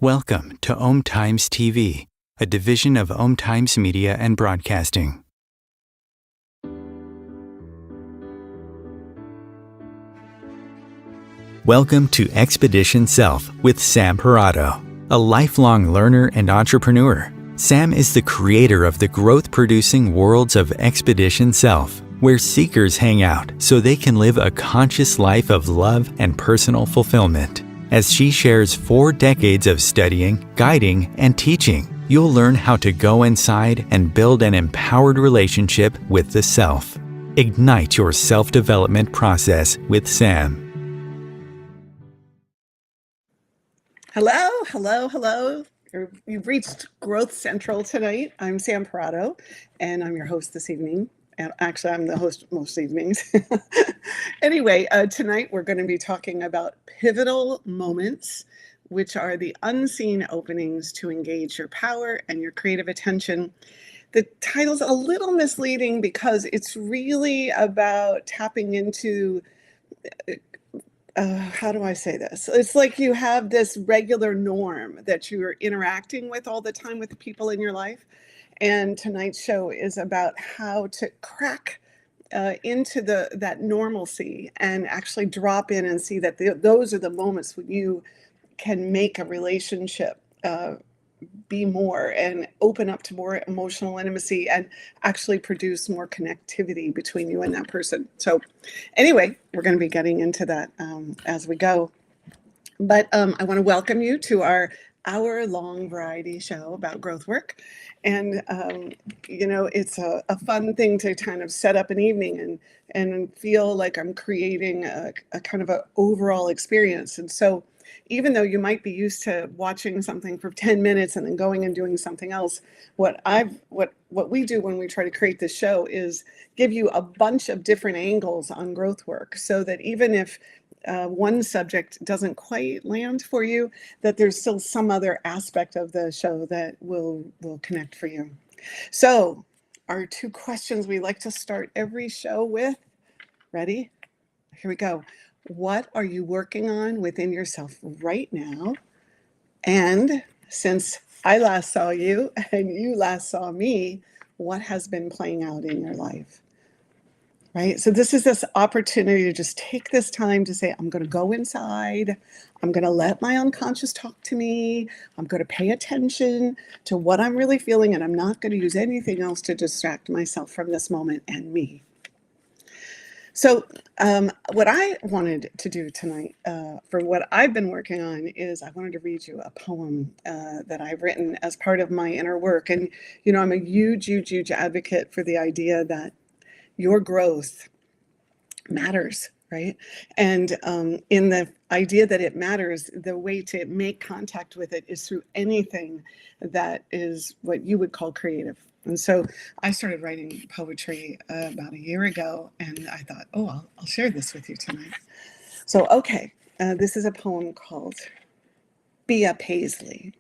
Welcome to Om Times TV, a division of Om Times Media and Broadcasting. Welcome to Expedition Self with Sam Parado, a lifelong learner and entrepreneur. Sam is the creator of the growth-producing worlds of Expedition Self, where seekers hang out so they can live a conscious life of love and personal fulfillment. As she shares 4 decades of studying, guiding, and teaching, you'll learn how to go inside and build an empowered relationship with the self. Ignite your self-development process with Sam. Hello. You've reached Growth Central tonight. I'm Sam Parado, and I'm your host this evening. And actually, I'm the host most evenings. Anyway, tonight we're going to be talking about pivotal moments, which are the unseen openings to engage your power and your creative attention. The title's a little misleading because it's really about tapping into how do I say this? It's like you have this regular norm that you're interacting with all the time with the people in your life. And tonight's show is about how to crack into that normalcy and actually drop in and see that those are the moments when you can make a relationship be more and open up to more emotional intimacy and actually produce more connectivity between you and that person. So anyway, we're going to be getting into that as we go. But I want to welcome you to our hour-long variety show about growth work. And, it's a fun thing to kind of set up an evening and feel like I'm creating a kind of an overall experience. And so even though you might be used to watching something for 10 minutes and then going and doing something else, what we do when we try to create this show is give you a bunch of different angles on growth work so that even if one subject doesn't quite land for you, that there's still some other aspect of the show that will connect for you. So our 2 questions we like to start every show with. Ready? Here we go. What are you working on within yourself right now? And since I last saw you and you last saw me, what has been playing out in your life, right? So this is this opportunity to just take this time to say, I'm going to go inside. I'm going to let my unconscious talk to me. I'm going to pay attention to what I'm really feeling, and I'm not going to use anything else to distract myself from this moment and me. So what I wanted to do tonight for what I've been working on is I wanted to read you a poem that I've written as part of my inner work. And, you know, I'm a huge, huge, huge advocate for the idea that your growth matters, right? And in the idea that it matters, the way to make contact with it is through anything that is what you would call creative. And so I started writing poetry about a year ago, and I thought, oh, I'll share this with you tonight. So, okay, this is a poem called Be a Paisley.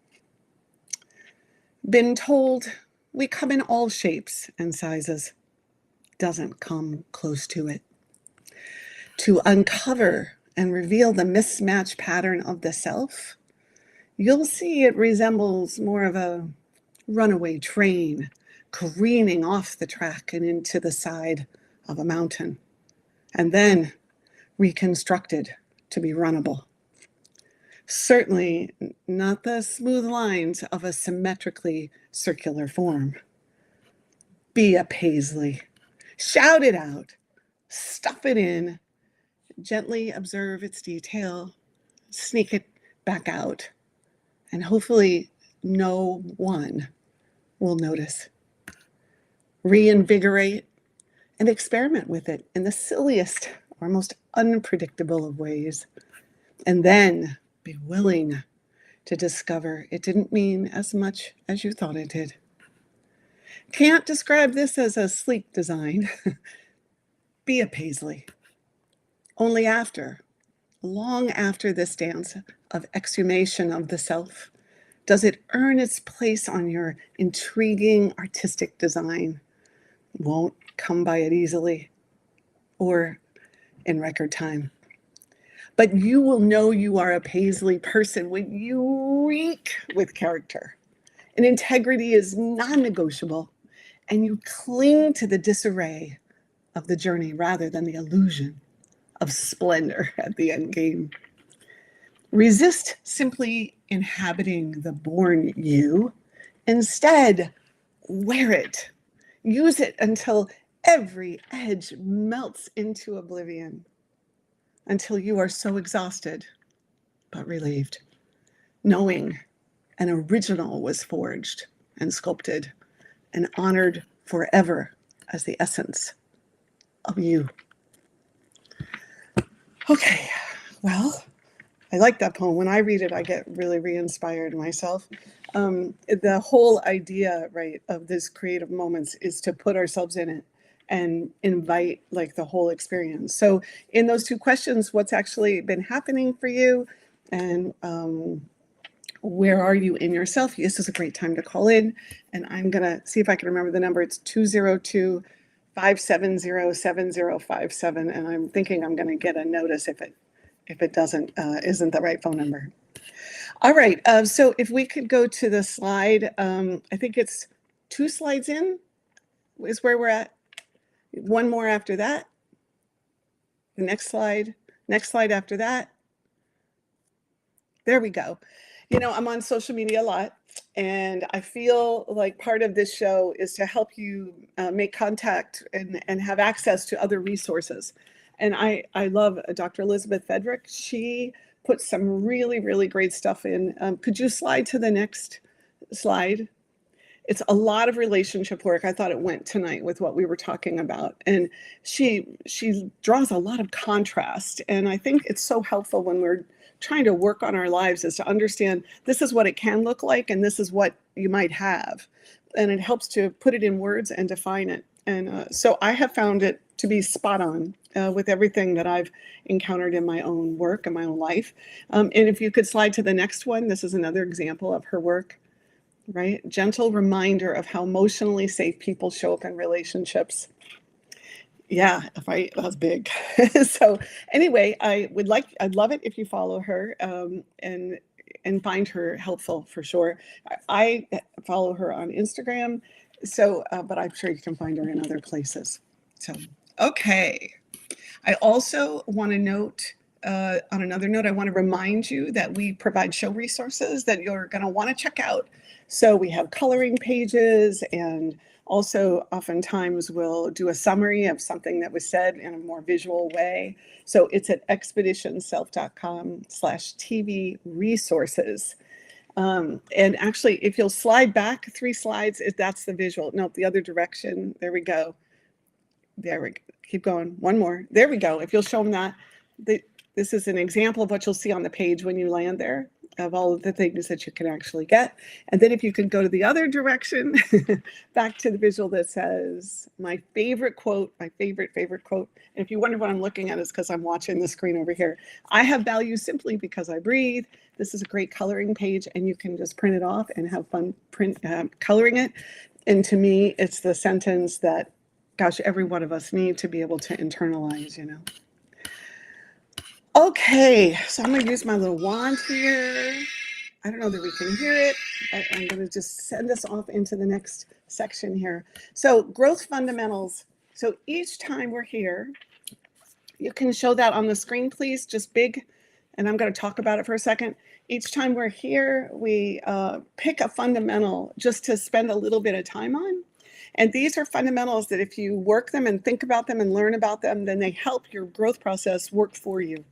Been told we come in all shapes and sizes, doesn't come close to it. To uncover and reveal the mismatched pattern of the self, you'll see it resembles more of a runaway train careening off the track and into the side of a mountain, and then reconstructed to be runnable. Certainly not the smooth lines of a symmetrically circular form. Be a Paisley. Shout it out. Stuff it in. Gently observe its detail. Sneak it back out. And hopefully no one will notice. Reinvigorate and experiment with it in the silliest or most unpredictable of ways. And then be willing to discover it didn't mean as much as you thought it did. Can't describe this as a sleek design. Be a Paisley. Only after, long after this dance of exhumation of the self, does it earn its place on your intriguing artistic design. Won't come by it easily or in record time. But you will know you are a Paisley person when you reek with character. And integrity is non-negotiable, and you cling to the disarray of the journey rather than the illusion of splendor at the end game. Resist simply inhabiting the born you. Instead, wear it. Use it until every edge melts into oblivion, until you are so exhausted but relieved, knowing an original was forged and sculpted and honored forever as the essence of you. Okay, well, I like that poem. When I read it, I get really re-inspired myself. The whole idea, right, of this creative moments is to put ourselves in it and invite like the whole experience. So in those two questions, what's actually been happening for you, and where are you in yourself? This is a great time to call in, and I'm gonna see if I can remember the number. It's 202-570-7057, and I'm thinking I'm gonna get a notice if it doesn't isn't the right phone number. All right, so if we could go to the slide, I think it's 2 slides in is where we're at. One more after that. The next slide after that. There we go. You know, I'm on social media a lot, and I feel like part of this show is to help you make contact and have access to other resources. And I love Dr. Elizabeth Fedrick. She put some really, really great stuff in. Could you slide to the next slide? It's a lot of relationship work. I thought it went tonight with what we were talking about. And she draws a lot of contrast. And I think it's so helpful when we're trying to work on our lives is to understand this is what it can look like and this is what you might have. And it helps to put it in words and define it. And so I have found it to be spot on with everything that I've encountered in my own work and my own life. And if you could slide to the next one, this is another example of her work, right? Gentle reminder of how emotionally safe people show up in relationships. Yeah, that's big. So anyway, I'd love it if you follow her. And and find her helpful for sure. I follow her on Instagram, so but I'm sure you can find her in other places. So, okay. I also want to note, on another note, I want to remind you that we provide show resources that you're going to want to check out. So we have coloring pages, and also oftentimes we'll do a summary of something that was said in a more visual way. So it's at expeditionself.com/TV resources. And actually, if you'll slide back 3 slides, that's the visual. No, the other direction. There we go. There we go. Keep going. One more. There we go. If you'll show them that, this is an example of what you'll see on the page when you land there, of all of the things that you can actually get. And then if you can go to the other direction, back to the visual that says, my favorite quote, my favorite quote. And if you wonder what I'm looking at, it's because I'm watching the screen over here. I have value simply because I breathe. This is a great coloring page, and you can just print it off and have fun coloring it. And to me, it's the sentence that, gosh, every one of us need to be able to internalize, you know. Okay, so I'm going to use my little wand here. I don't know that we can hear it, but I'm going to just send us off into the next section here. So growth fundamentals. So each time we're here, you can show that on the screen, please, just big. And I'm going to talk about it for a second. Each time we're here, we pick a fundamental just to spend a little bit of time on. And these are fundamentals that if you work them and think about them and learn about them, then they help your growth process work for you.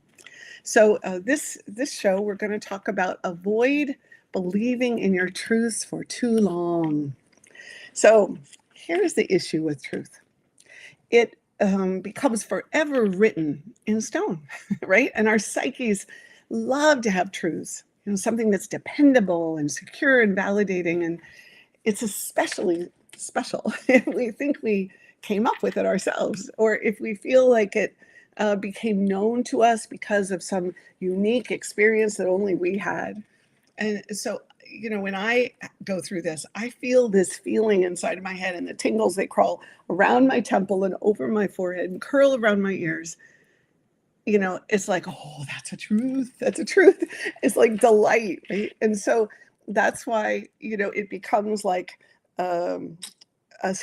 So this show, we're going to talk about avoid believing in your truths for too long. So here's the issue with truth. It becomes forever written in stone, right? And our psyches love to have truths, you know, something that's dependable and secure and validating. And it's especially special if we think we came up with it ourselves, or if we feel like it became known to us because of some unique experience that only we had. And so, you know, when I go through this, I feel this feeling inside of my head, and the tingles, they crawl around my temple and over my forehead and curl around my ears. You know, it's like, oh, that's a truth. That's a truth. It's like delight, right? And so that's why, you know, it becomes like a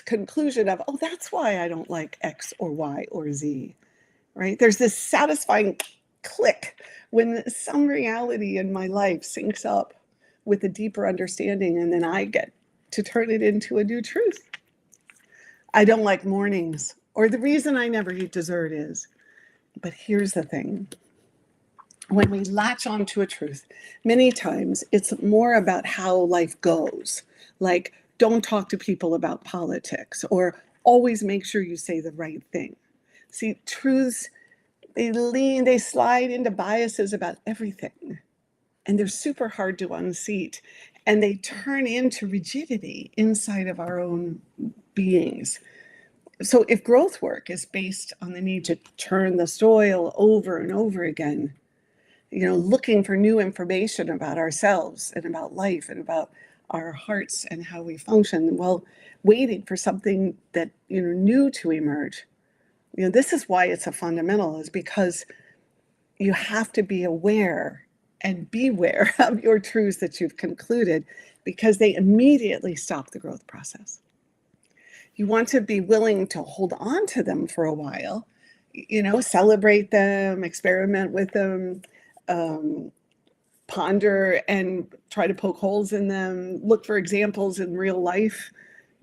conclusion of, oh, that's why I don't like X or Y or Z, right? There's this satisfying click when some reality in my life syncs up with a deeper understanding, and then I get to turn it into a new truth. I don't like mornings, or the reason I never eat dessert is, but here's the thing. When we latch onto a truth, many times it's more about how life goes. Like, don't talk to people about politics, or always make sure you say the right thing. See, truths, they slide into biases about everything. And they're super hard to unseat. And they turn into rigidity inside of our own beings. So if growth work is based on the need to turn the soil over and over again, you know, looking for new information about ourselves and about life and about our hearts and how we function, well, waiting for something that, you know, new to emerge. You know, this is why it's a fundamental, is because you have to be aware and beware of your truths that you've concluded, because they immediately stop the growth process. You want to be willing to hold on to them for a while, you know, celebrate them, experiment with them, ponder and try to poke holes in them, look for examples in real life,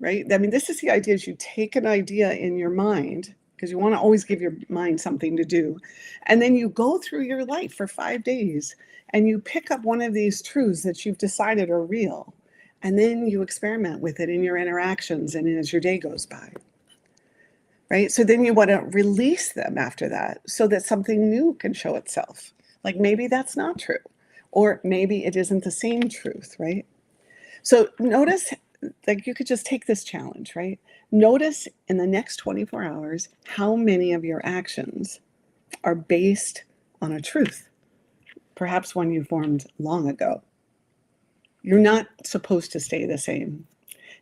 right? I mean, this is the idea, is you take an idea in your mind, because you want to always give your mind something to do. And then you go through your life for 5 days and you pick up one of these truths that you've decided are real. And then you experiment with it in your interactions and as your day goes by, right? So then you want to release them after that so that something new can show itself. Like maybe that's not true, or maybe it isn't the same truth, right? So notice, like, you could just take this challenge, right? Notice in the next 24 hours how many of your actions are based on a truth, perhaps one you formed long ago. You're not supposed to stay the same.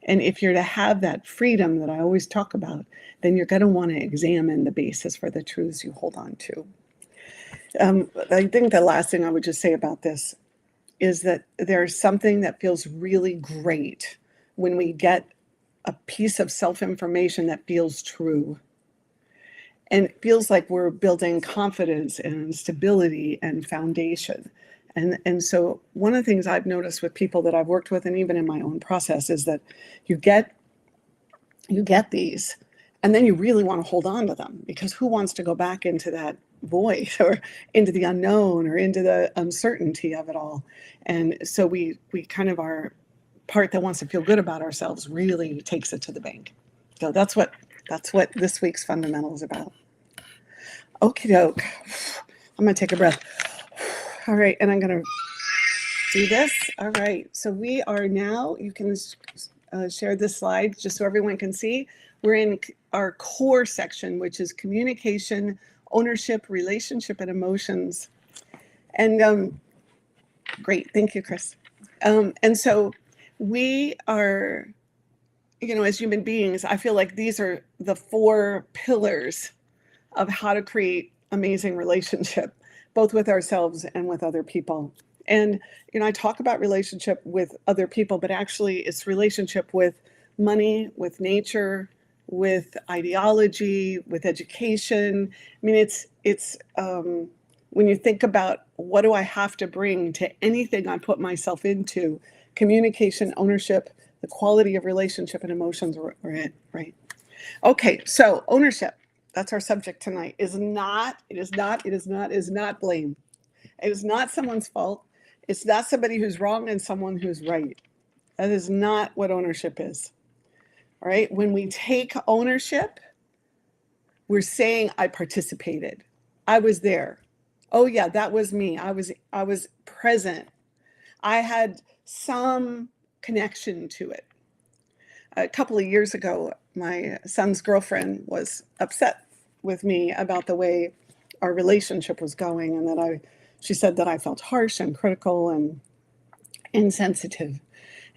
And if you're to have that freedom that I always talk about, then you're going to want to examine the basis for the truths you hold on to. I think the last thing I would just say about this is that there's something that feels really great when we get a piece of self-information that feels true. And it feels like we're building confidence and stability and foundation. And so one of the things I've noticed with people that I've worked with, and even in my own process, is that you get these, and then you really want to hold on to them, because who wants to go back into that void or into the unknown or into the uncertainty of it all? And so we kind of, our part that wants to feel good about ourselves really takes it to the bank. So that's what this week's fundamental is about. Okie doke. I'm gonna take a breath. All right, and I'm gonna do this. All right, so we are now, you can share this slide just so everyone can see. We're in our core section, which is communication, ownership, relationship, and emotions. And great, thank you, Chris. And so we are, as human beings, I feel like these are the 4 pillars of how to create amazing relationship, both with ourselves and with other people. And, I talk about relationship with other people, but actually it's relationship with money, with nature, with ideology, with education. I mean, it's when you think about what do I have to bring to anything I put myself into, communication, ownership, the quality of relationship and emotions are it, right? Okay, so ownership. That's our subject tonight. Is not blame. It is not someone's fault. It's not somebody who's wrong and someone who's right. That is not what ownership is. All right. When we take ownership, we're saying I participated. I was there. Oh yeah, that was me. I was present. I had some connection to it. A couple of years ago, my son's girlfriend was upset with me about the way our relationship was going, and that she said that I felt harsh and critical and insensitive.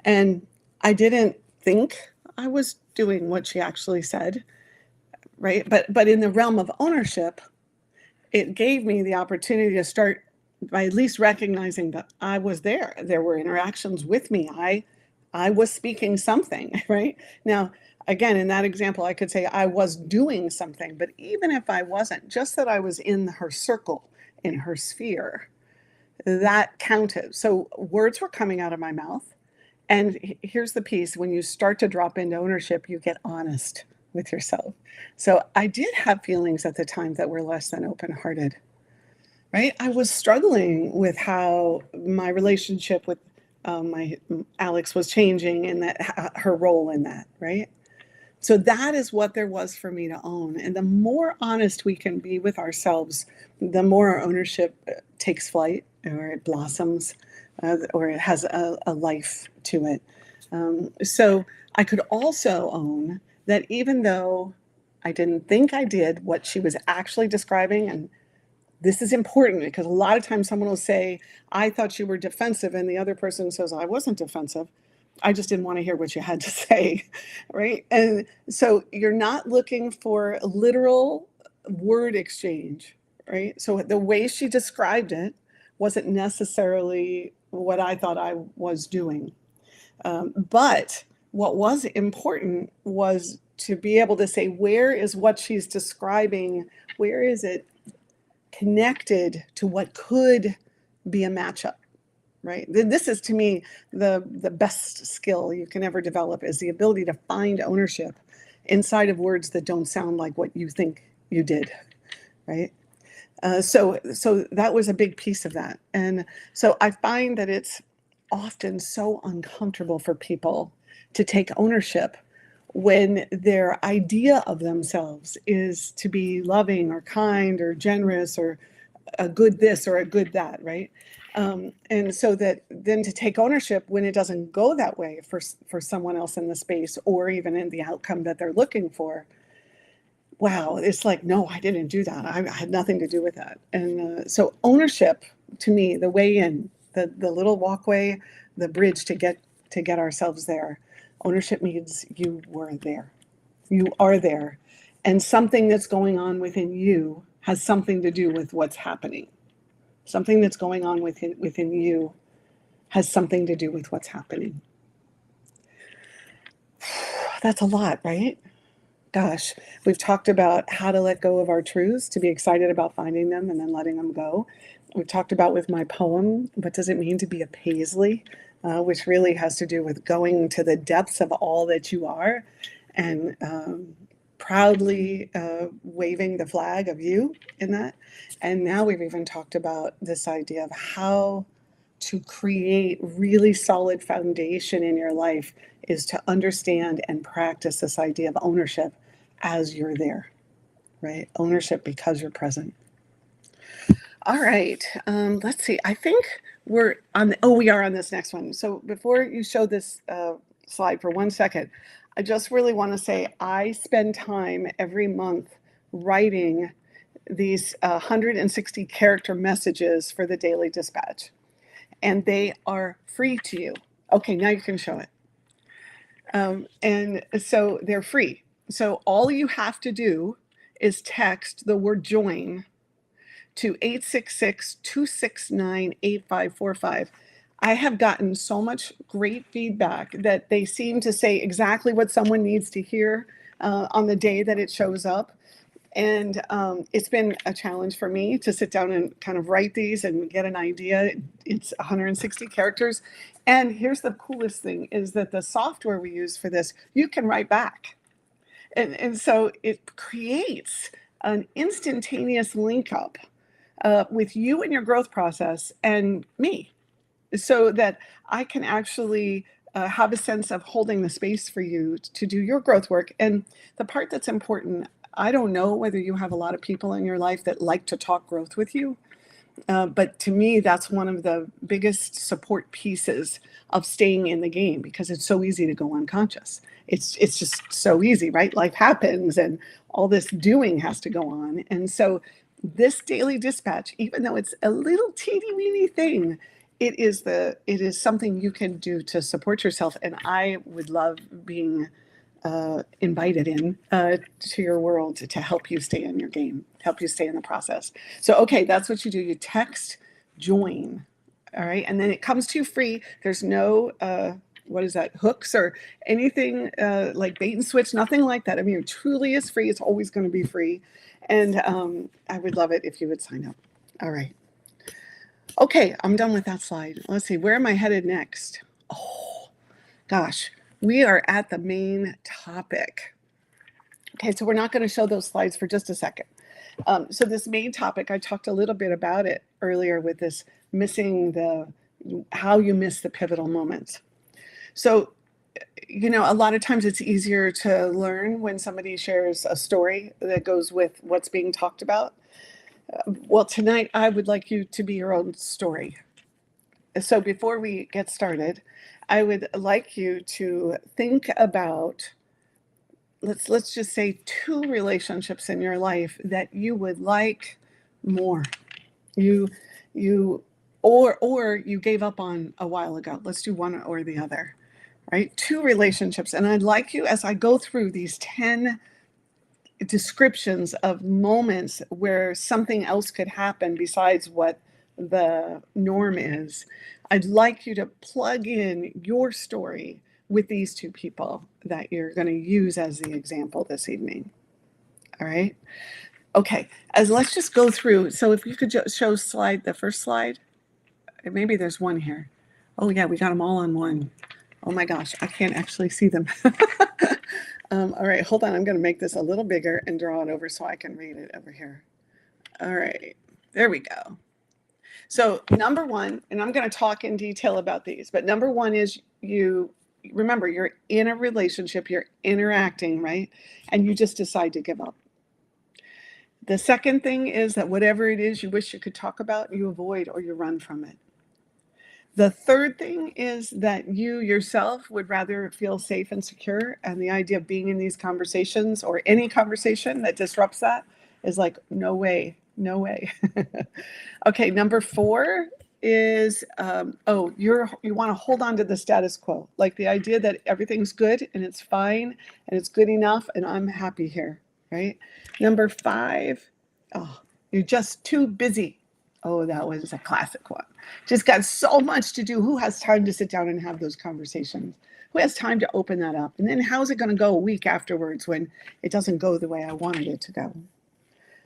And I didn't think I was doing what she actually said, right? But in the realm of ownership, it gave me the opportunity to start by at least recognizing that I was there. There were interactions with me. I was speaking something, right? Now, again, in that example, I could say I was doing something, but even if I wasn't, just that I was in her circle, in her sphere, that counted. So words were coming out of my mouth. And here's the piece: when you start to drop into ownership, you get honest with yourself. So I did have feelings at the time that were less than open-hearted, right? I was struggling with how my relationship with my Alex was changing, and that her role in that, right? So that is what there was for me to own. And the more honest we can be with ourselves, the more our ownership takes flight, or it blossoms, or it has a life to it. So I could also own that even though I didn't think I did what she was actually describing, and this is important because a lot of times someone will say, I thought you were defensive, and the other person says, I wasn't defensive. I just didn't want to hear what you had to say, right? And so you're not looking for literal word exchange, right? So the way she described it wasn't necessarily what I thought I was doing. But what was important was to be able to say, where is what she's describing? Where is it connected to what could be a matchup? Right. This is, to me, the best skill you can ever develop, is the ability to find ownership inside of words that don't sound like what you think you did. Right. So that was a big piece of that. And so I find that it's often so uncomfortable for people to take ownership when their idea of themselves is to be loving or kind or generous or a good this or a good that, right? And so that then to take ownership when it doesn't go that way for someone else in the space, or even in the outcome that they're looking for, wow, it's like, no, I didn't do that. I had nothing to do with that. And so ownership, to me, the way in, the little walkway, the bridge to get ourselves there. Ownership means you were there. You are there. And something that's going on within you has something to do with what's happening. Something that's going on within you has something to do with what's happening. That's a lot, right? Gosh, we've talked about how to let go of our truths, to be excited about finding them and then letting them go. We've talked about with my poem, what does it mean to be a paisley, which really has to do with going to the depths of all that you are and proudly waving the flag of you in that. And now we've even talked about this idea of how to create really solid foundation in your life is to understand and practice this idea of ownership as you're there, right? Ownership because you're present. All right, let's see. I think we're on we are on this next one. So before you show this slide for 1 second, I just really want to say I spend time every month writing these 160 character messages for the Daily Dispatch, and they are free to you. Okay, now you can show it. And so they're free. So all you have to do is text the word join to 866-269-8545. I have gotten so much great feedback that they seem to say exactly what someone needs to hear on the day that it shows up. And it's been a challenge for me to sit down and kind of write these and get an idea. It's 160 characters. And here's the coolest thing is that the software we use for this, you can write back. And so it creates an instantaneous link up with you and your growth process and me, so that I can actually have a sense of holding the space for you to do your growth work. And the part that's important, I don't know whether you have a lot of people in your life that like to talk growth with you, but to me, that's one of the biggest support pieces of staying in the game, because it's so easy to go unconscious. It's just so easy, right? Life happens and all this doing has to go on. And so this daily dispatch, even though it's a little teeny weeny thing, it is something you can do to support yourself. And I would love being invited in to your world to help you stay in your game, help you stay in the process. So, okay, that's what you do. You text join. All right. And then it comes to you free. There's no, what is that, hooks or anything like bait and switch, nothing like that. I mean, it truly is free. It's always going to be free. And I would love it if you would sign up. All right. Okay, I'm done with that slide. Let's see, where am I headed next? Oh, gosh, we are at the main topic. Okay, so we're not going to show those slides for just a second. So this main topic, I talked a little bit about it earlier with this how you miss the pivotal moments. So, a lot of times it's easier to learn when somebody shares a story that goes with what's being talked about. Well, tonight I would like you to be your own story. So before we get started, I would like you to think about, let's just say 2 relationships in your life that you would like more. You or you gave up on a while ago. Let's do one or the other, right? 2 relationships. And I'd like you, as I go through these 10 descriptions of moments where something else could happen besides what the norm is, I'd like you to plug in your story with these 2 people that you're going to use as the example this evening. All right. Okay. Let's just go through. So if you could show the first slide, maybe there's one here. Oh yeah, we got them all on one. Oh my gosh, I can't actually see them. All right, hold on. I'm going to make this a little bigger and draw it over so I can read it over here. All right, there we go. So number 1, and I'm going to talk in detail about these, but number 1 is remember, you're in a relationship, you're interacting, right? And you just decide to give up. The second thing is that whatever it is you wish you could talk about, you avoid or you run from it. The third thing is that you yourself would rather feel safe and secure, and the idea of being in these conversations or any conversation that disrupts that is like, no way, no way. Okay, number 4 is, you want to hold on to the status quo, like the idea that everything's good and it's fine and it's good enough and I'm happy here, right? Number 5, you're just too busy. Oh, that was a classic one. Just got so much to do. Who has time to sit down and have those conversations? Who has time to open that up? And then how's it going to go a week afterwards when it doesn't go the way I wanted it to go?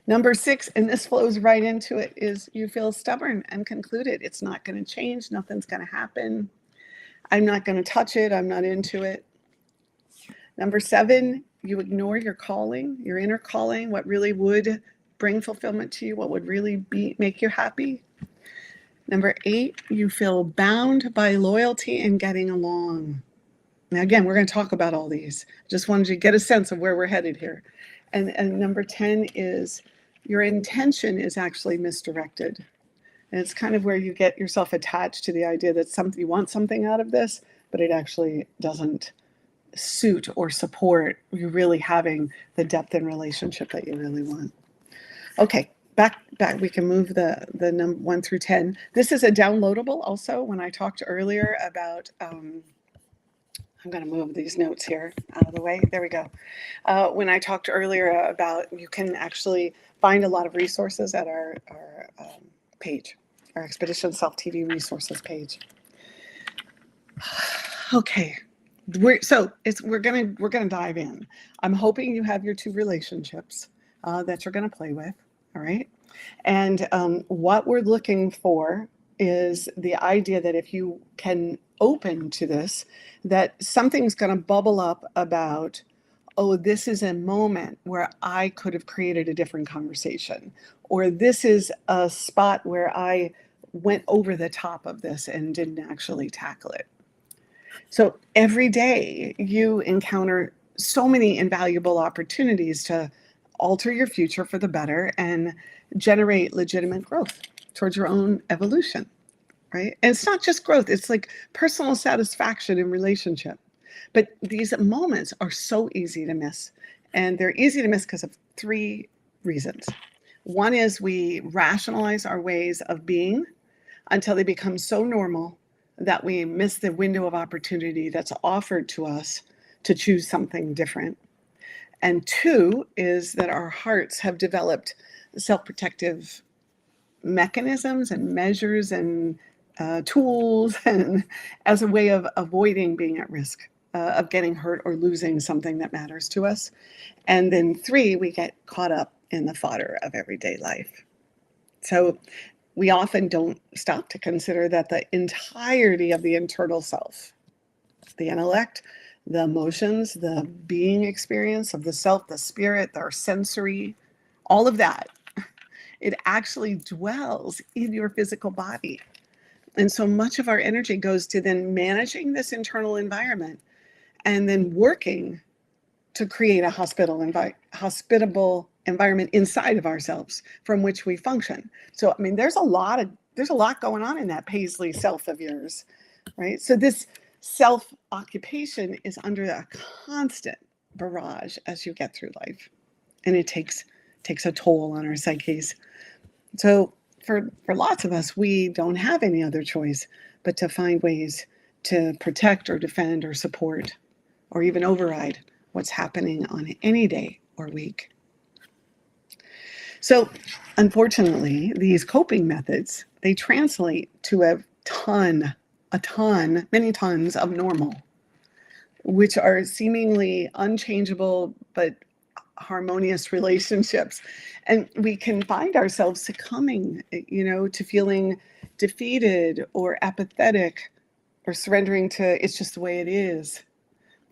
Number 6, and this flows right into it, is you feel stubborn and concluded. It's not going to change. Nothing's going to happen. I'm not going to touch it. I'm not into it. Number 7, you ignore your calling, your inner calling, what really would bring fulfillment to you, what would really make you happy. Number 8, you feel bound by loyalty and getting along. Now, again, we're going to talk about all these. Just wanted you to get a sense of where we're headed here. And number 10 is your intention is actually misdirected. And it's kind of where you get yourself attached to the idea that you want something out of this, but it actually doesn't suit or support you really having the depth in relationship that you really want. Okay, back. We can move the number 1 through 10. This is a downloadable also. When I talked earlier about, I'm going to move these notes here out of the way. There we go. When I talked earlier about you can actually find a lot of resources at our page, our Expedition Self TV resources page. Okay. We're gonna dive in. I'm hoping you have your 2 relationships that you're gonna play with. All right. And what we're looking for is the idea that if you can open to this, that something's going to bubble up about, oh, this is a moment where I could have created a different conversation, or this is a spot where I went over the top of this and didn't actually tackle it. So every day you encounter so many invaluable opportunities to alter your future for the better and generate legitimate growth towards your own evolution, right? And it's not just growth, it's like personal satisfaction in relationship. But these moments are so easy to miss. And they're easy to miss because of 3 reasons. One is we rationalize our ways of being until they become so normal that we miss the window of opportunity that's offered to us to choose something different. And 2 is that our hearts have developed self-protective mechanisms and measures and tools and as a way of avoiding being at risk of getting hurt or losing something that matters to us. And then 3, we get caught up in the fodder of everyday life. So we often don't stop to consider that the entirety of the internal self, the intellect, the emotions, the being experience of the self, the spirit, our sensory, all of that, it actually dwells in your physical body. And so much of our energy goes to then managing this internal environment and then working to create a hospitable environment inside of ourselves from which we function. So, I mean, there's a lot going on in that Paisley self of yours, right? So this self-occupation is under a constant barrage as you get through life. And it takes a toll on our psyches. So for lots of us, we don't have any other choice but to find ways to protect or defend or support or even override what's happening on any day or week. So unfortunately, these coping methods, they translate to many tons of normal, which are seemingly unchangeable but harmonious relationships. And we can find ourselves succumbing, to feeling defeated or apathetic or surrendering to it's just the way it is.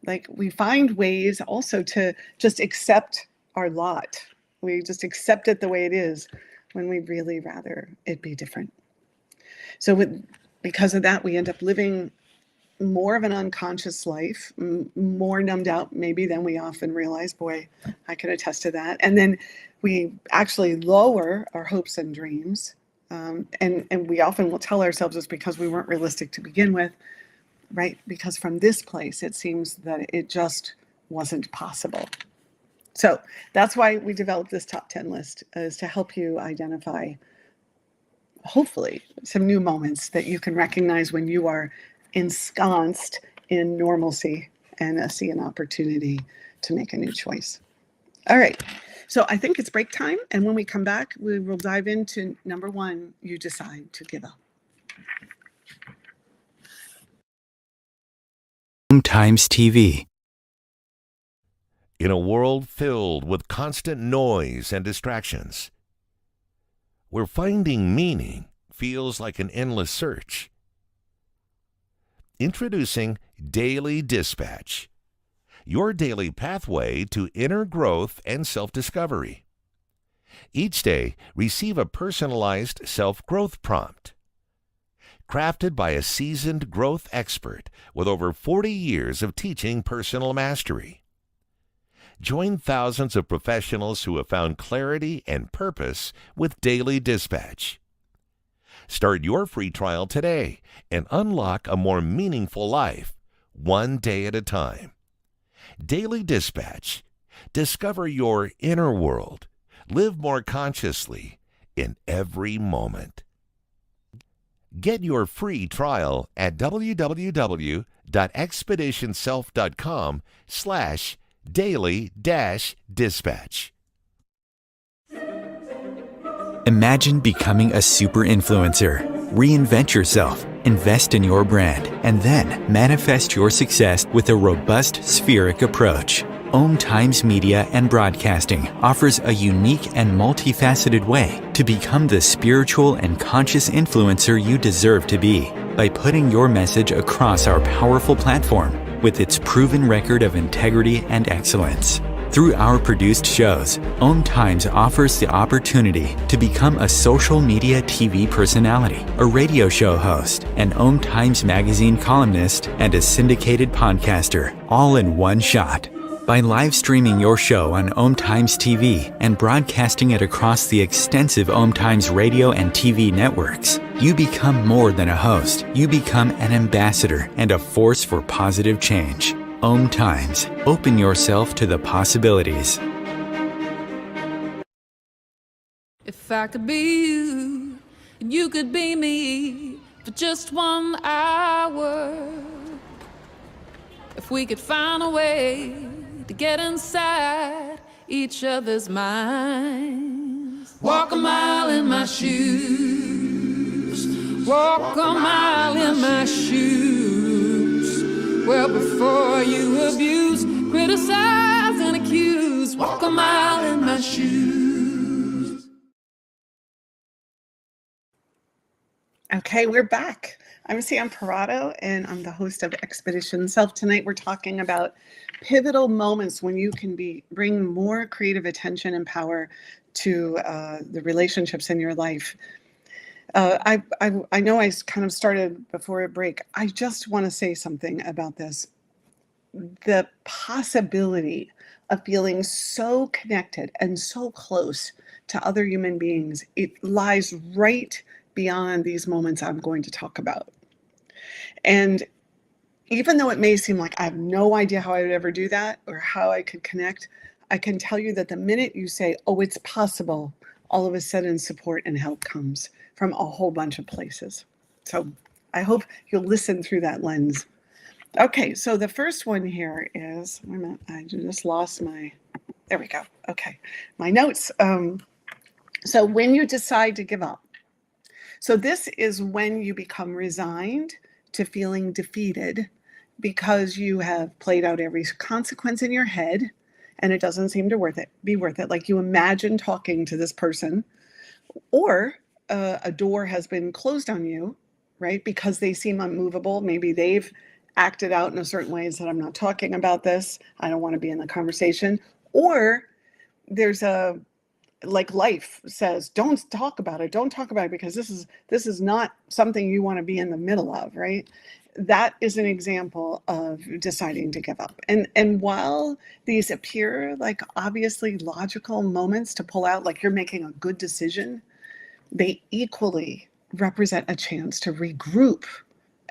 Like we find ways also to just accept our lot. We just accept it the way it is when we'd really rather it be different. So because of that, we end up living more of an unconscious life, more numbed out maybe than we often realize. Boy, I can attest to that. And then we actually lower our hopes and dreams. And we often will tell ourselves it's because we weren't realistic to begin with, right? Because from this place, it seems that it just wasn't possible. So that's why we developed this top 10 list, is to help you identify, hopefully, some new moments that you can recognize when you are ensconced in normalcy and see an opportunity to make a new choice. All right. So I think it's break time. And when we come back, we will dive into number 1, you decide to give up. Times TV. In a world filled with constant noise and distractions, where finding meaning feels like an endless search. Introducing Daily Dispatch, your daily pathway to inner growth and self-discovery. Each day, receive a personalized self-growth prompt. Crafted by a seasoned growth expert with over 40 years of teaching personal mastery. Join thousands of professionals who have found clarity and purpose with Daily Dispatch. Start your free trial today and unlock a more meaningful life, one day at a time. Daily Dispatch. Discover your inner world. Live more consciously in every moment. Get your free trial at www.expeditionself.com/daily-dispatch. Imagine becoming a super influencer. Reinvent yourself, invest in your brand, and then manifest your success with a robust spheric approach. Times Media and Broadcasting offers a unique and multifaceted way to become the spiritual and conscious influencer you deserve to be by putting your message across our powerful platform with its proven record of integrity and excellence. Through our produced shows, Times offers the opportunity to become a social media TV personality, a radio show host, an Times magazine columnist, and a syndicated podcaster, all in one shot. By live streaming your show on Times TV and broadcasting it across the extensive Times radio and TV networks, you become more than a host. You become an ambassador and a force for positive change. Times. Open yourself to the possibilities. If I could be you, and you could be me for just 1 hour. If we could find a way to get inside each other's minds. Walk a mile in my shoes. Walk a mile in my shoes. Well, before you abuse, criticize, and accuse, walk a mile in my shoes. Okay, we're back. I'm Sam Parado, and I'm the host of Expedition Self. Tonight, we're talking about pivotal moments when you can bring more creative attention and power to the relationships in your life. I know I kind of started before a break. I just want to say something about this. The possibility of feeling so connected and so close to other human beings, it lies right beyond these moments I'm going to talk about. And even though it may seem like I have no idea how I would ever do that or how I could connect, I can tell you that the minute you say, oh, it's possible, all of a sudden support and help comes from a whole bunch of places. So I hope you'll listen through that lens. Okay, so the first one here is, wait a minute, I just lost there we go. Okay, my notes. So when you decide to give up. So this is when you become resigned to feeling defeated because you have played out every consequence in your head and it doesn't seem to be worth it. Like you imagine talking to this person, or a door has been closed on you, right? Because they seem unmovable. Maybe they've acted out in a certain way and said, I'm not talking about this. I don't want to be in the conversation. Or there's like life says, don't talk about it. Don't talk about it because this is not something you want to be in the middle of, right? That is an example of deciding to give up. And while these appear like obviously logical moments to pull out, like you're making a good decision, they equally represent a chance to regroup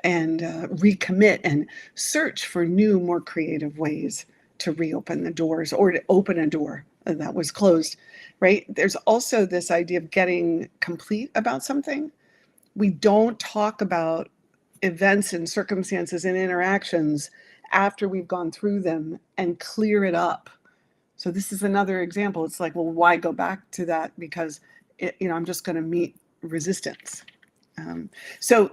and recommit and search for new, more creative ways to reopen the doors or to open a door that was closed, right? There's also this idea of getting complete about something. We don't talk about events and circumstances and interactions after we've gone through them and clear it up. So this is another example. It's like, well, why go back to that? Because I'm just going to meet resistance. So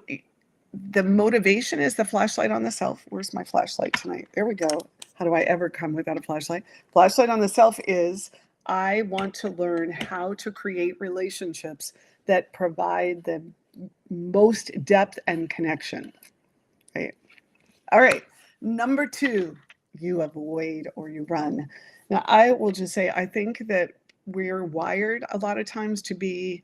the motivation is the flashlight on the self. Where's my flashlight tonight? There we go. How do I ever come without a flashlight? Flashlight on the self is I want to learn how to create relationships that provide the most depth and connection. Right? All right. Number 2, you avoid or you run. Now, I will just say, I think that we're wired a lot of times to be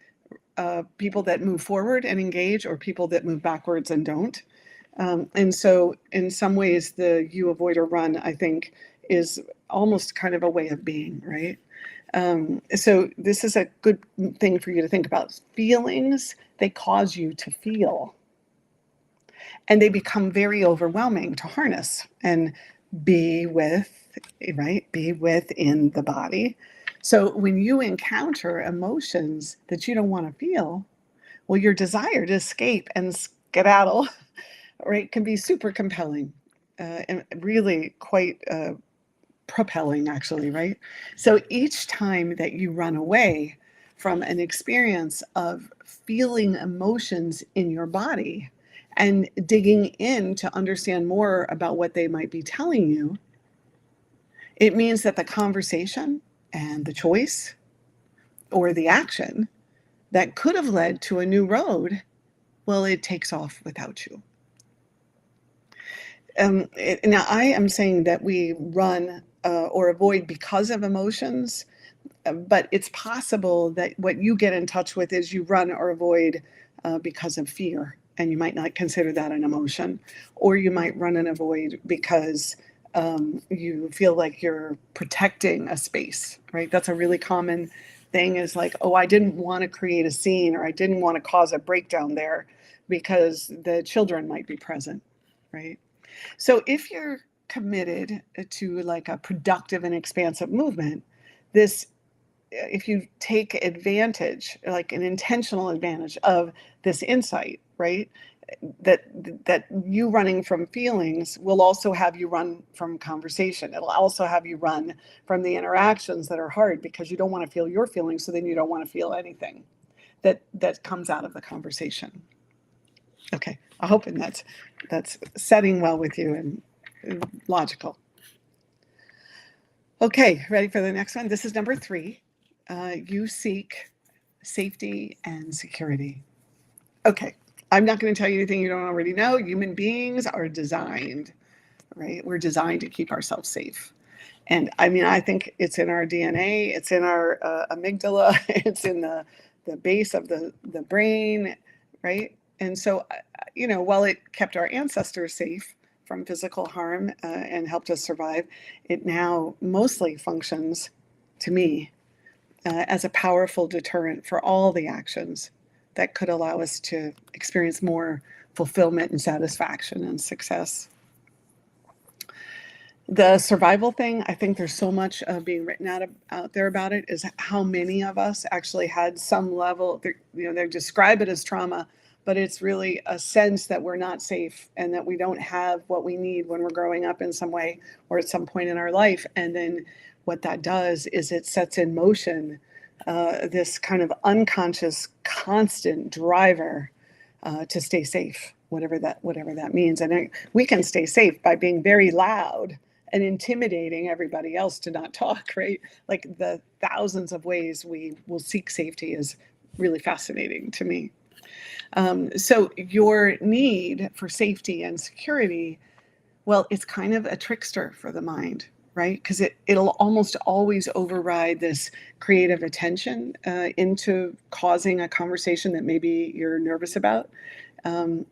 people that move forward and engage, or people that move backwards and don't. And so in some ways, the you avoid or run, I think, is almost kind of a way of being, right? So this is a good thing for you to think about. Feelings, they cause you to feel. And they become very overwhelming to harness and be with, right? Be within the body. So when you encounter emotions that you don't want to feel, well, your desire to escape and skedaddle, right, can be super compelling and really quite propelling, actually, right? So each time that you run away from an experience of feeling emotions in your body and digging in to understand more about what they might be telling you, it means that the conversation and the choice or the action that could have led to a new road, well, it takes off without you. Now, I am saying that we run or avoid because of emotions, but it's possible that what you get in touch with is you run or avoid because of fear, and you might not consider that an emotion, or you might run and avoid because you feel like you're protecting a space, right? That's a really common thing, is like, oh, I didn't want to create a scene, or I didn't want to cause a breakdown there because the children might be present, right? So if you're committed to like a productive and expansive movement, this, if you take advantage, like an intentional advantage of this insight, right? That you running from feelings will also have you run from conversation. It'll also have you run from the interactions that are hard because you don't want to feel your feelings, so then you don't want to feel anything that comes out of the conversation. Okay, I'm hoping that's setting well with you and logical. Okay, ready for the next one? This is number 3. You seek safety and security. Okay, I'm not going to tell you anything you don't already know. Human beings are designed, right? We're designed to keep ourselves safe. And I mean, I think it's in our DNA, it's in our amygdala, it's in the base of the brain, right? And so, while it kept our ancestors safe from physical harm and helped us survive, it now mostly functions, to me, as a powerful deterrent for all the actions that could allow us to experience more fulfillment and satisfaction and success. The survival thing, I think there's so much being written out there about it, is how many of us actually had some level, they describe it as trauma, but it's really a sense that we're not safe and that we don't have what we need when we're growing up in some way or at some point in our life. And then what that does is it sets in motion this kind of unconscious, constant driver to stay safe, whatever that means. And we can stay safe by being very loud and intimidating everybody else to not talk, right? Like the thousands of ways we will seek safety is really fascinating to me. So your need for safety and security, well, it's kind of a trickster for the mind, right? Because it'll almost always override this creative attention into causing a conversation that maybe you're nervous about. And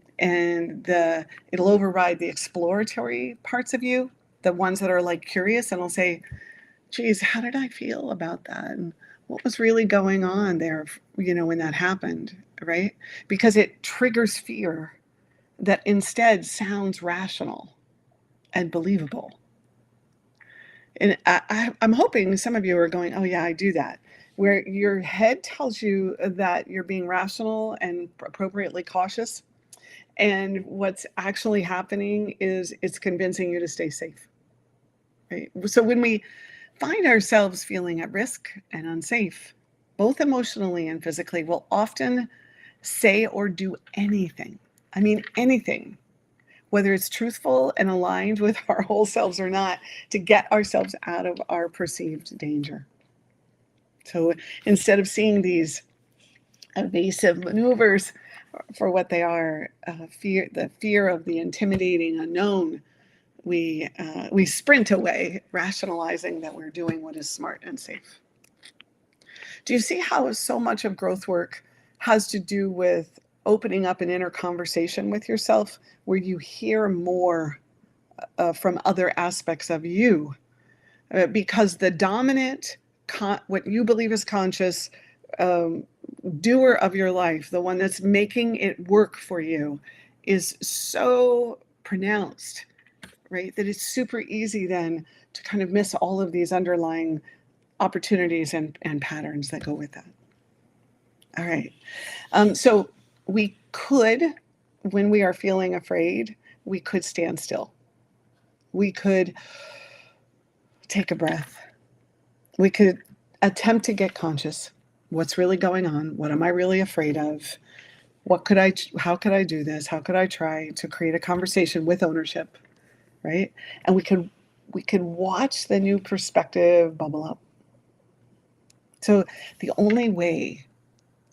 it'll override the exploratory parts of you, the ones that are like curious, and it'll say, geez, how did I feel about that? And what was really going on there, when that happened, right? Because it triggers fear that instead sounds rational and believable. And I'm hoping some of you are going, oh yeah, I do that. Where your head tells you that you're being rational and appropriately cautious. And what's actually happening is it's convincing you to stay safe, right? So when we find ourselves feeling at risk and unsafe, both emotionally and physically, we'll often say or do anything. I mean, anything, whether it's truthful and aligned with our whole selves or not, to get ourselves out of our perceived danger. So instead of seeing these evasive maneuvers for what they are, the fear of the intimidating unknown, we sprint away, rationalizing that we're doing what is smart and safe. Do you see how so much of growth work has to do with opening up an inner conversation with yourself, where you hear more from other aspects of you? Because the dominant, what you believe is conscious, doer of your life, the one that's making it work for you, is so pronounced, right? That it's super easy then to kind of miss all of these underlying opportunities and patterns that go with that. All right. So we could, when we are feeling afraid, we could stand still. We could take a breath. We could attempt to get conscious. What's really going on? What am I really afraid of? How could I do this? How could I try to create a conversation with ownership, right? And we could watch the new perspective bubble up. So the only way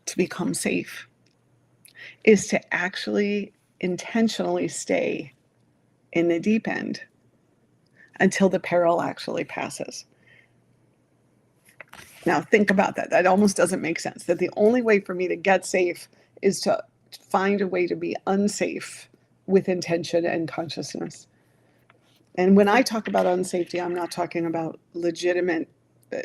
to become safe is to actually intentionally stay in the deep end until the peril actually passes. Now think about that. That almost doesn't make sense. That the only way for me to get safe is to find a way to be unsafe with intention and consciousness. And when I talk about unsafety, I'm not talking about legitimate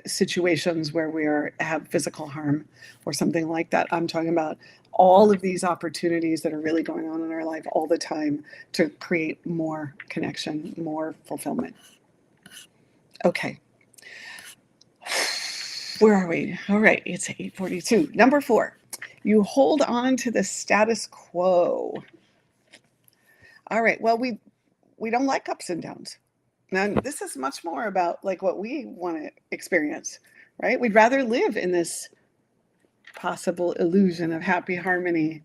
situations where we have physical harm or something like that. I'm talking about all of these opportunities that are really going on in our life all the time to create more connection, more fulfillment. Okay. Where are we? All right, it's 8:42. Number 4, you hold on to the status quo. All right, well, we don't like ups and downs. Now, this is much more about like what we want to experience, right? We'd rather live in this possible illusion of happy harmony.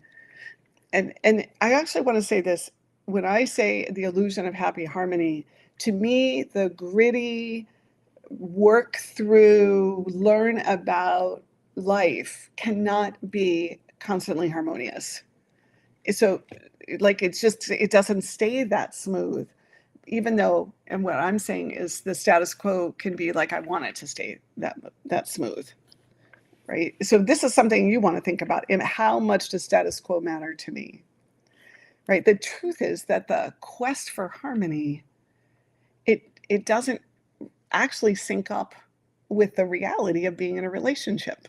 And I actually want to say this. When I say the illusion of happy harmony, to me, the gritty, work through, learn about life cannot be constantly harmonious. So like it doesn't stay that smooth. Even though, and what I'm saying is the status quo can be like, I want it to stay that smooth, right? So this is something you want to think about. And how much does status quo matter to me, right? The truth is that the quest for harmony, it doesn't actually sync up with the reality of being in a relationship,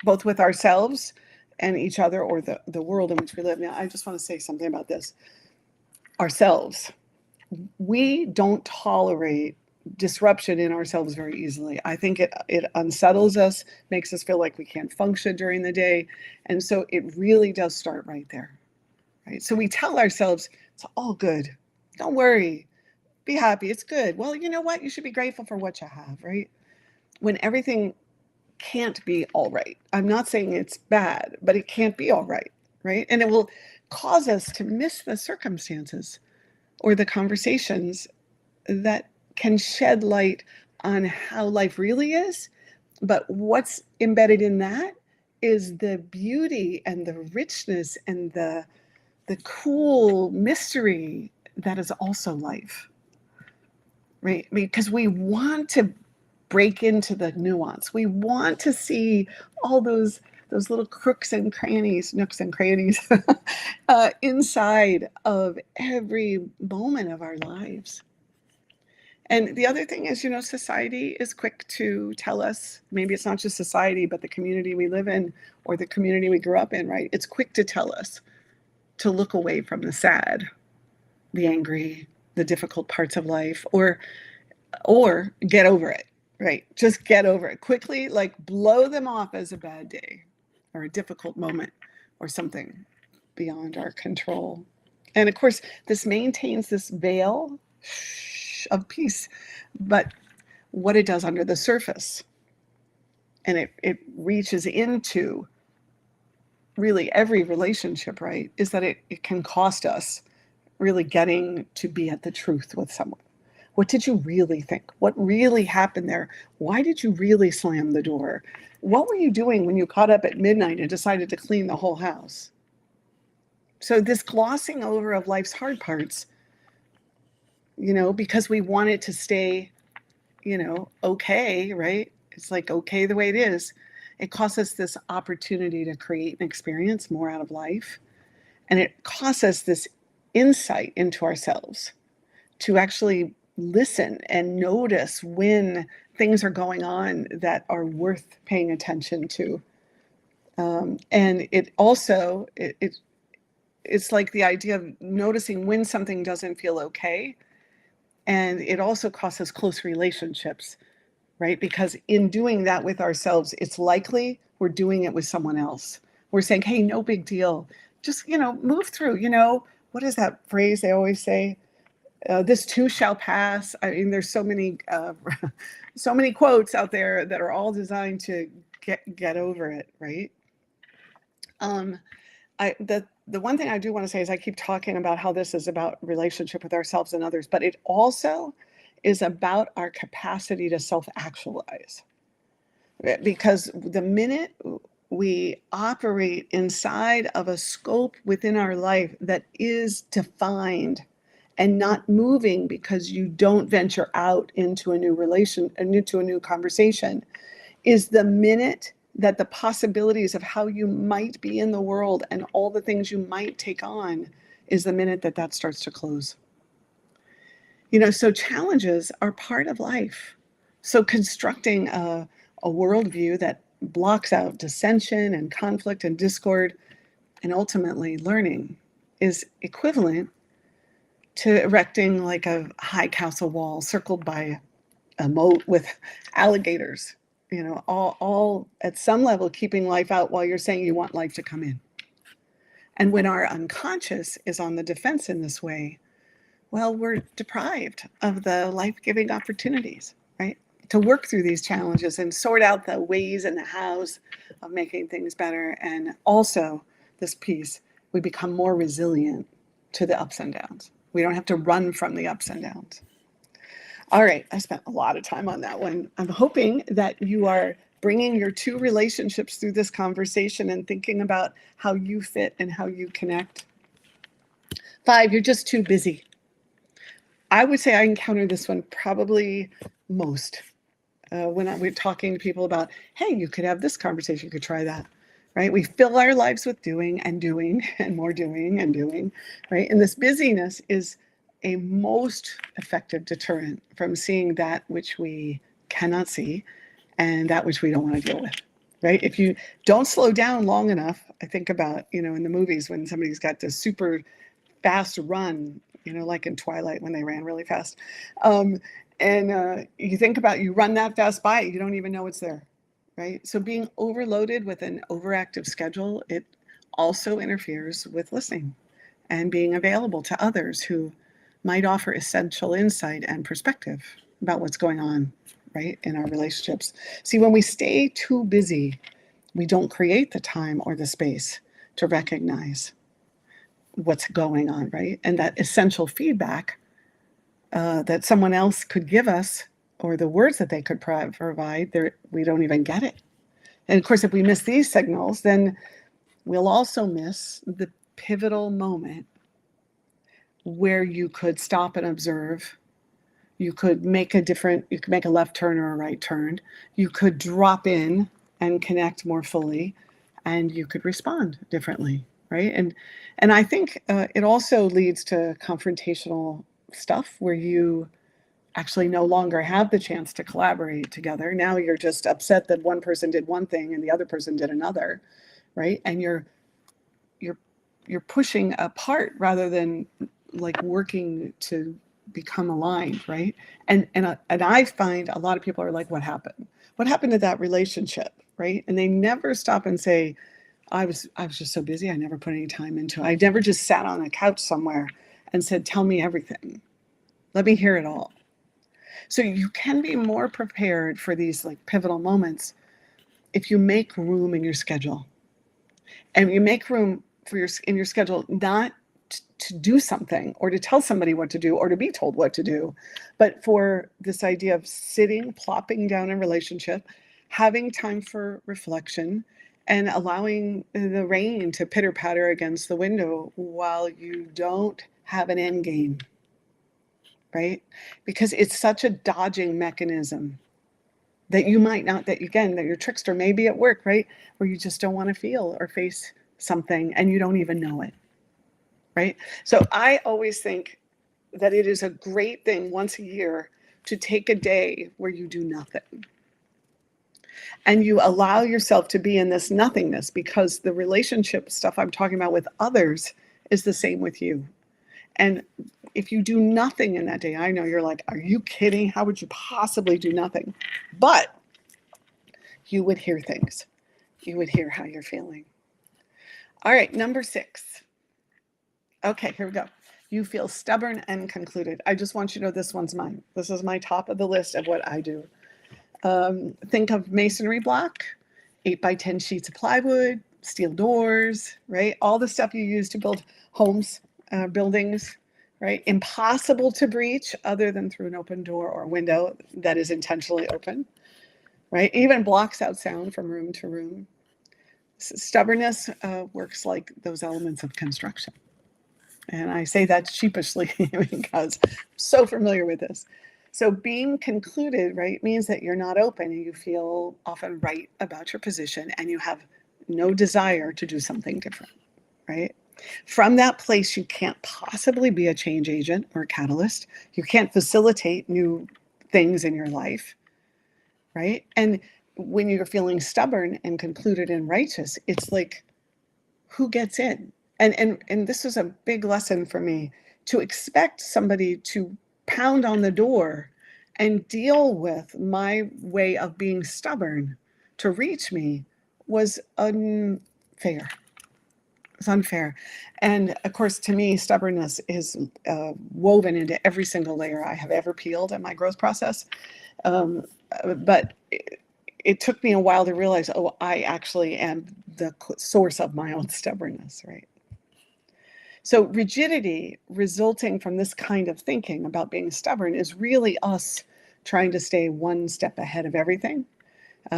both with ourselves and each other, or the world in which we live. Now, I just want to say something about this. Ourselves. We don't tolerate disruption in ourselves very easily. I think it unsettles us, makes us feel like we can't function during the day. And so it really does start right there, right? So we tell ourselves, it's all good. Don't worry. Be happy. It's good. Well, you know what? You should be grateful for what you have, right? When everything can't be all right. I'm not saying it's bad, but it can't be all right, right? And it will cause us to miss the circumstances or the conversations that can shed light on how life really is. But what's embedded in that is the beauty and the richness and the cool mystery that is also life, right? Because we want to break into the nuance. We want to see all those little nooks and crannies inside of every moment of our lives. And the other thing is, society is quick to tell us, maybe it's not just society, but the community we live in or the community we grew up in, right? It's quick to tell us to look away from the sad, the angry, the difficult parts of life, or get over it, right? Just get over it quickly, like blow them off as a bad day or a difficult moment or something beyond our control. And of course, this maintains this veil of peace, but what it does under the surface, and it reaches into really every relationship, right, is that it can cost us really getting to be at the truth with someone. What did you really think? What really happened there? Why did you really slam the door? What were you doing when you caught up at midnight and decided to clean the whole house? So this glossing over of life's hard parts, because we want it to stay, okay, right? It's like okay the way it is. It costs us this opportunity to create and experience more out of life. And it costs us this insight into ourselves to actually listen and notice when things are going on that are worth paying attention to. And it also, it's like the idea of noticing when something doesn't feel okay. And it also costs us close relationships, right? Because in doing that with ourselves, it's likely we're doing it with someone else. We're saying, hey, no big deal. Just, move through, what is that phrase they always say? This too shall pass. I mean, there's so many, so many quotes out there that are all designed to get over it, right? The one thing I do want to say is I keep talking about how this is about relationship with ourselves and others, but it also is about our capacity to self-actualize. Because the minute we operate inside of a scope within our life that is defined and not moving because you don't venture out into a new conversation, is the minute that the possibilities of how you might be in the world and all the things you might take on is the minute that starts to close. So challenges are part of life. So constructing a worldview that blocks out dissension and conflict and discord and ultimately learning is equivalent to erecting like a high castle wall circled by a moat with alligators, all at some level keeping life out while you're saying you want life to come in. And when our unconscious is on the defense in this way, well, we're deprived of the life-giving opportunities, right? To work through these challenges and sort out the ways and the hows of making things better. And also this piece, we become more resilient to the ups and downs. We don't have to run from the ups and downs. All right, I spent a lot of time on that one. I'm hoping that you are bringing your two relationships through this conversation and thinking about how you fit and how you connect. 5, you're just too busy. I would say I encounter this one probably most when we're talking to people about, hey, you could have this conversation, you could try that, right? We fill our lives with doing and more doing and doing, right? And this busyness is a most effective deterrent from seeing that which we cannot see and that which we don't want to deal with, right? If you don't slow down long enough, I think about, in the movies when somebody's got this super fast run, like in Twilight when they ran really fast. You think about, you run that fast by it, you don't even know it's there, right? So being overloaded with an overactive schedule, it also interferes with listening and being available to others who might offer essential insight and perspective about what's going on, right, in our relationships. See, when we stay too busy, we don't create the time or the space to recognize what's going on, right? And that essential feedback that someone else could give us, or the words that they could provide, we don't even get it. And of course, if we miss these signals, then we'll also miss the pivotal moment where you could stop and observe. You could make a left turn or a right turn. You could drop in and connect more fully, and you could respond differently, right? And I think it also leads to confrontational stuff where you actually no longer have the chance to collaborate together. Now you're just upset that one person did one thing and the other person did another, right? And you're pushing apart rather than like working to become aligned, right? And I find a lot of people are like, what happened? What happened to that relationship, right? And they never stop and say, I was just so busy. I never put any time into it. I never just sat on a couch somewhere and said, tell me everything. Let me hear it all. So you can be more prepared for these like pivotal moments if you make room in your schedule. And you make room for in your schedule, not to do something or to tell somebody what to do or to be told what to do, but for this idea of sitting, plopping down in relationship, having time for reflection, and allowing the rain to pitter patter against the window while you don't have an end game, right? Because it's such a dodging mechanism that you might not, that again, that your trickster may be at work, right? Where you just don't want to feel or face something and you don't even know it, right? So I always think that it is a great thing once a year to take a day where you do nothing. And you allow yourself to be in this nothingness, because the relationship stuff I'm talking about with others is the same with you. And if you do nothing in that day, I know you're like, are you kidding? How would you possibly do nothing? But you would hear things. You would hear how you're feeling. All right, number 6. Okay, here we go. You feel stubborn and concluded. I just want you to know this one's mine. This is my top of the list of what I do. Think of masonry block, 8x10 sheets of plywood, steel doors, right? All the stuff you use to build homes, buildings, right? Impossible to breach other than through an open door or window that is intentionally open, right? Even blocks out sound from room to room. Stubbornness works like those elements of construction. And I say that sheepishly because I'm so familiar with this. So being concluded, right, means that you're not open and you feel often right about your position and you have no desire to do something different, right? From that place, you can't possibly be a change agent or a catalyst. You can't facilitate new things in your life, right? And when you're feeling stubborn and concluded and righteous, it's like, who gets in? And this was a big lesson for me, to expect somebody to pound on the door and deal with my way of being stubborn to reach me was unfair. It's unfair. And of course, to me, stubbornness is woven into every single layer I have ever peeled in my growth process. But it took me a while to realize, oh, I actually am the source of my own stubbornness, right? So rigidity resulting from this kind of thinking about being stubborn is really us trying to stay one step ahead of everything,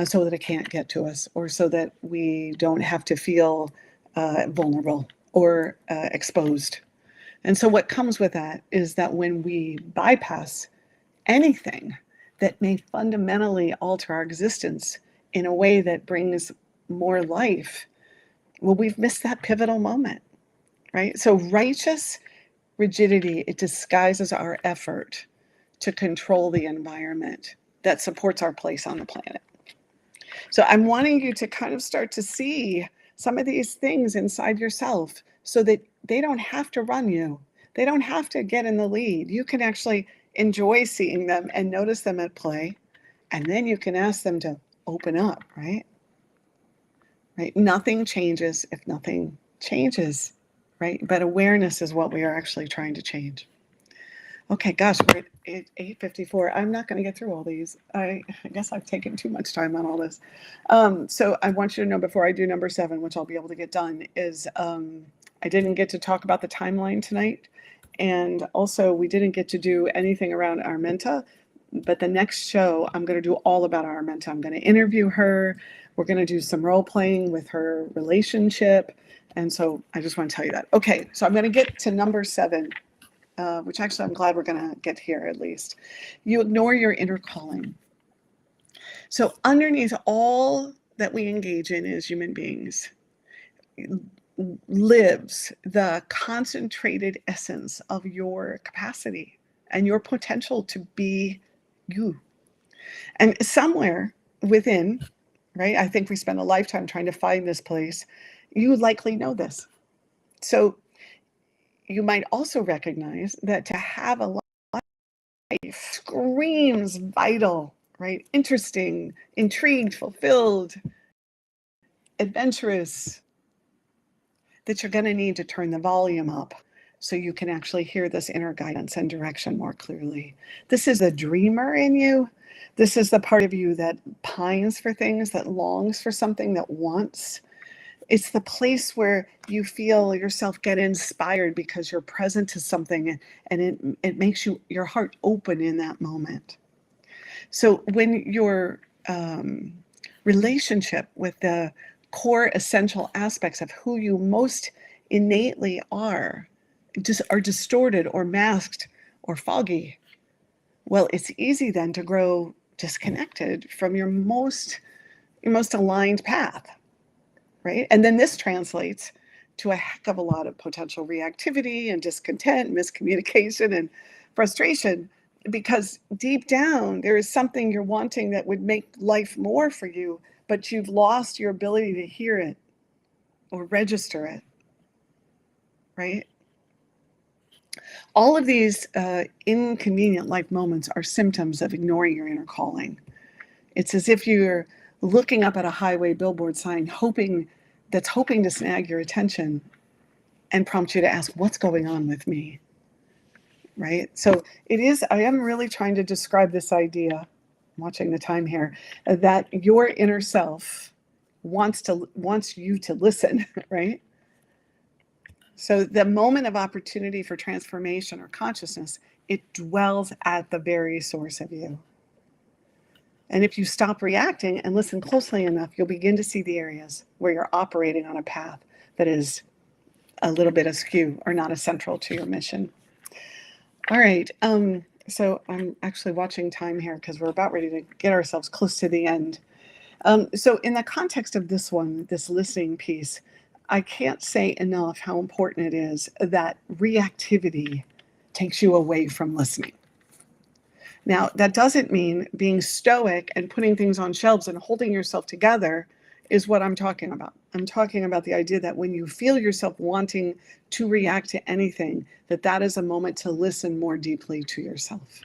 so that it can't get to us, or so that we don't have to feel vulnerable or exposed. And so what comes with that is that when we bypass anything that may fundamentally alter our existence in a way that brings more life, well, we've missed that pivotal moment, right? So righteous rigidity, it disguises our effort to control the environment that supports our place on the planet. So I'm wanting you to kind of start to see some of these things inside yourself so that they don't have to run you. They don't have to get in the lead. You can actually enjoy seeing them and notice them at play. And then you can ask them to open up, right? Right? Nothing changes if nothing changes, right? But awareness is what we are actually trying to change. Okay, gosh, we're at 8:54. I'm not going to get through all these. I guess I've taken too much time on all this. So I want you to know before I do number 7, which I'll be able to get done, is I didn't get to talk about the timeline tonight. And also we didn't get to do anything around Armenta. But the next show, I'm going to do all about Armenta. I'm going to interview her. We're going to do some role playing with her relationship. And so I just want to tell you that. Okay, so I'm going to get to number 7. Which actually I'm glad we're going to get here at least. You ignore your inner calling. So underneath all that we engage in as human beings lives the concentrated essence of your capacity and your potential to be you. And somewhere within, right, I think we spend a lifetime trying to find this place. You likely know this. So you might also recognize that to have a life screams vital, right? Interesting, intrigued, fulfilled, adventurous, that you're going to need to turn the volume up so you can actually hear this inner guidance and direction more clearly. This is the dreamer in you. This is the part of you that pines for things, that longs for something, that wants. It's the place where you feel yourself get inspired because you're present to something, and it makes your heart open in that moment. So when your relationship with the core essential aspects of who you most innately are just are distorted or masked or foggy, well, it's easy then to grow disconnected from your most aligned path, right? And then this translates to a heck of a lot of potential reactivity and discontent, miscommunication, and frustration, because deep down there is something you're wanting that would make life more for you, but you've lost your ability to hear it or register it, right? All of these inconvenient life moments are symptoms of ignoring your inner calling. It's as if you're looking up at a highway billboard sign, hoping to snag your attention and prompt you to ask, what's going on with me? Right? So I am really trying to describe this idea, I'm watching the time here, that your inner self wants you to listen, right? So the moment of opportunity for transformation or consciousness, it dwells at the very source of you. And if you stop reacting and listen closely enough, you'll begin to see the areas where you're operating on a path that is a little bit askew or not as central to your mission. All right. So I'm actually watching time here because we're about ready to get ourselves close to the end. So in the context of this listening piece, I can't say enough how important it is that reactivity takes you away from listening. Now, that doesn't mean being stoic and putting things on shelves and holding yourself together is what I'm talking about. I'm talking about the idea that when you feel yourself wanting to react to anything, that is a moment to listen more deeply to yourself.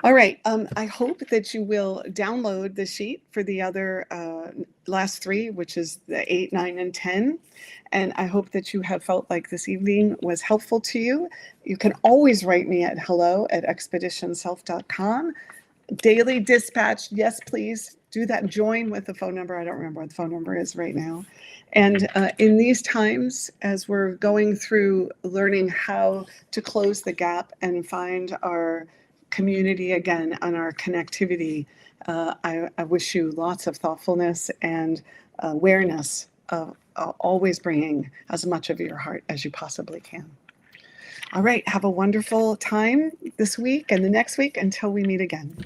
All right. I hope that you will download the sheet for the other last three, which is the 8, 9, and 10. And I hope that you have felt like this evening was helpful to you. You can always write me at hello@expeditionself.com. Daily dispatch, yes, please do that. Join with the phone number. I don't remember what the phone number is right now. And in these times, as we're going through learning how to close the gap and find our community again and our connectivity, I wish you lots of thoughtfulness and awareness of always bringing as much of your heart as you possibly can. All right, have a wonderful time this week and the next week until we meet again.